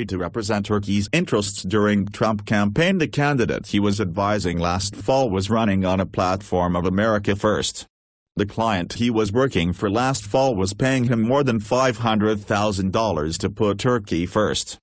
paid to represent Turkey's interests during Trump campaign. The candidate he was advising last fall was running on a platform of America First. The client he was working for last fall was paying him more than $500,000 to put Turkey first.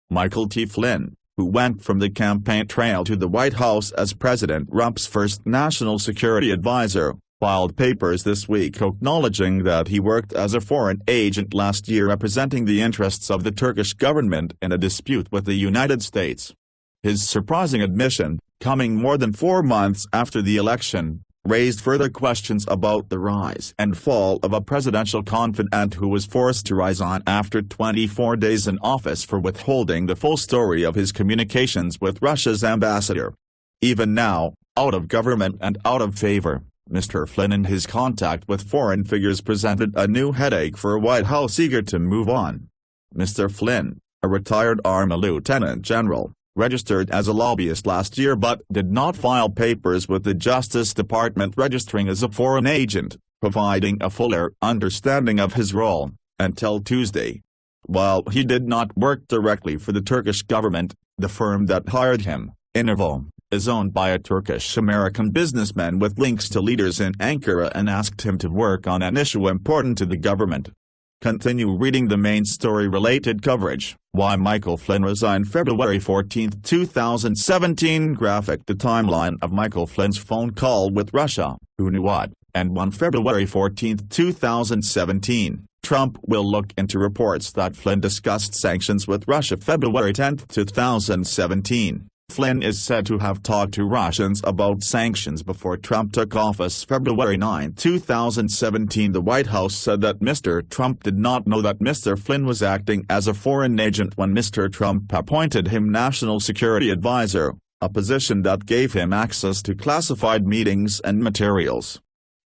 Michael T. Flynn, who went from the campaign trail to the White House as President Trump's first national security advisor, filed papers this week acknowledging that he worked as a foreign agent last year representing the interests of the Turkish government in a dispute with the United States. His surprising admission, coming more than 4 months after the election, raised further questions about the rise and fall of a presidential confidant who was forced to resign after 24 days in office for withholding the full story of his communications with Russia's ambassador. Even now, out of government and out of favor, Mr. Flynn and his contact with foreign figures presented a new headache for a White House eager to move on. Mr. Flynn, a retired Army lieutenant general, registered as a lobbyist last year but did not file papers with the Justice Department registering as a foreign agent, providing a fuller understanding of his role, until Tuesday. While he did not work directly for the Turkish government, the firm that hired him, Intervo, is owned by a Turkish-American businessman with links to leaders in Ankara and asked him to work on an issue important to the government. Continue reading the main story-related coverage. Why Michael Flynn resigned February 14, 2017. Graphic. The timeline of Michael Flynn's phone call with Russia, who knew what, and on February 14, 2017, Trump will look into reports that Flynn discussed sanctions with Russia. February 10, 2017. Flynn is said to have talked to Russians about sanctions before Trump took office. February 9, 2017. The White House said that Mr. Trump did not know that Mr. Flynn was acting as a foreign agent when Mr. Trump appointed him National Security Advisor, a position that gave him access to classified meetings and materials.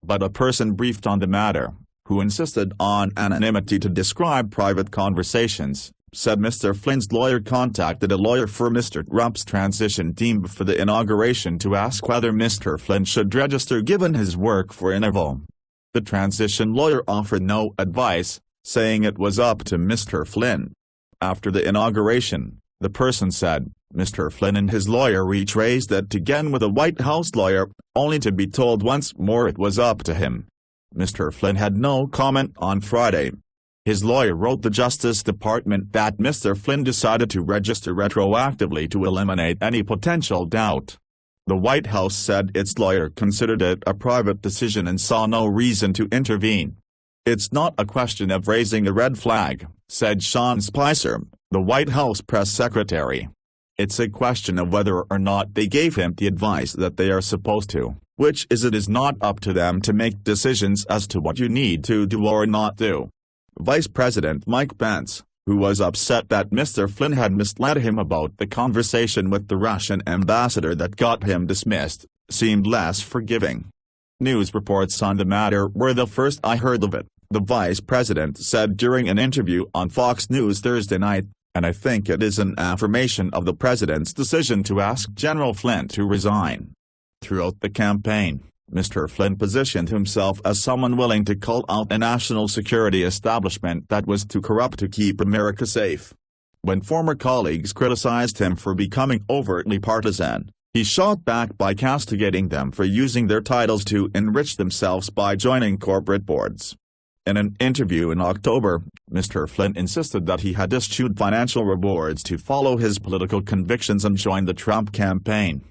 But a person briefed on the matter, who insisted on anonymity to describe private conversations, said Mr. Flynn's lawyer contacted a lawyer for Mr. Trump's transition team before the inauguration to ask whether Mr. Flynn should register given his work for Intervo. The transition lawyer offered no advice, saying it was up to Mr. Flynn. After the inauguration, the person said, Mr. Flynn and his lawyer each raised it again with a White House lawyer, only to be told once more it was up to him. Mr. Flynn had no comment on Friday. His lawyer wrote the Justice Department that Mr. Flynn decided to register retroactively to eliminate any potential doubt. The White House said its lawyer considered it a private decision and saw no reason to intervene. It's not a question of raising a red flag, said Sean Spicer, the White House press secretary. It's a question of whether or not they gave him the advice that they are supposed to, which is it is not up to them to make decisions as to what you need to do or not do. Vice President Mike Pence, who was upset that Mr. Flynn had misled him about the conversation with the Russian ambassador that got him dismissed, seemed less forgiving. News reports on the matter were the first I heard of it, the vice president said during an interview on Fox News Thursday night, and I think it is an affirmation of the president's decision to ask General Flynn to resign. Throughout the campaign, Mr. Flynn positioned himself as someone willing to call out a national security establishment that was too corrupt to keep America safe. When former colleagues criticized him for becoming overtly partisan, he shot back by castigating them for using their titles to enrich themselves by joining corporate boards. In an interview in October, Mr. Flynn insisted that he had eschewed financial rewards to follow his political convictions and join the Trump campaign.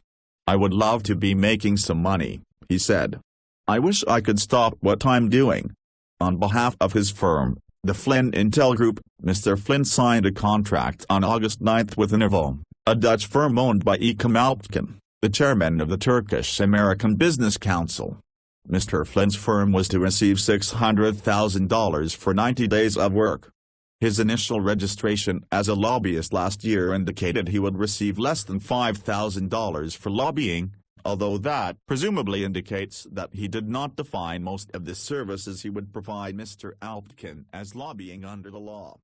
"I would love to be making some money," he said. "I wish I could stop what I'm doing." On behalf of his firm, the Flynn Intel Group, Mr. Flynn signed a contract on August 9 with Intervo, a Dutch firm owned by Ekem Alptken, the chairman of the Turkish-American Business Council. Mr. Flynn's firm was to receive $600,000 for 90 days of work. His initial registration as a lobbyist last year indicated he would receive less than $5,000 for lobbying, although that presumably indicates that he did not define most of the services he would provide Mr. Alptken as lobbying under the law.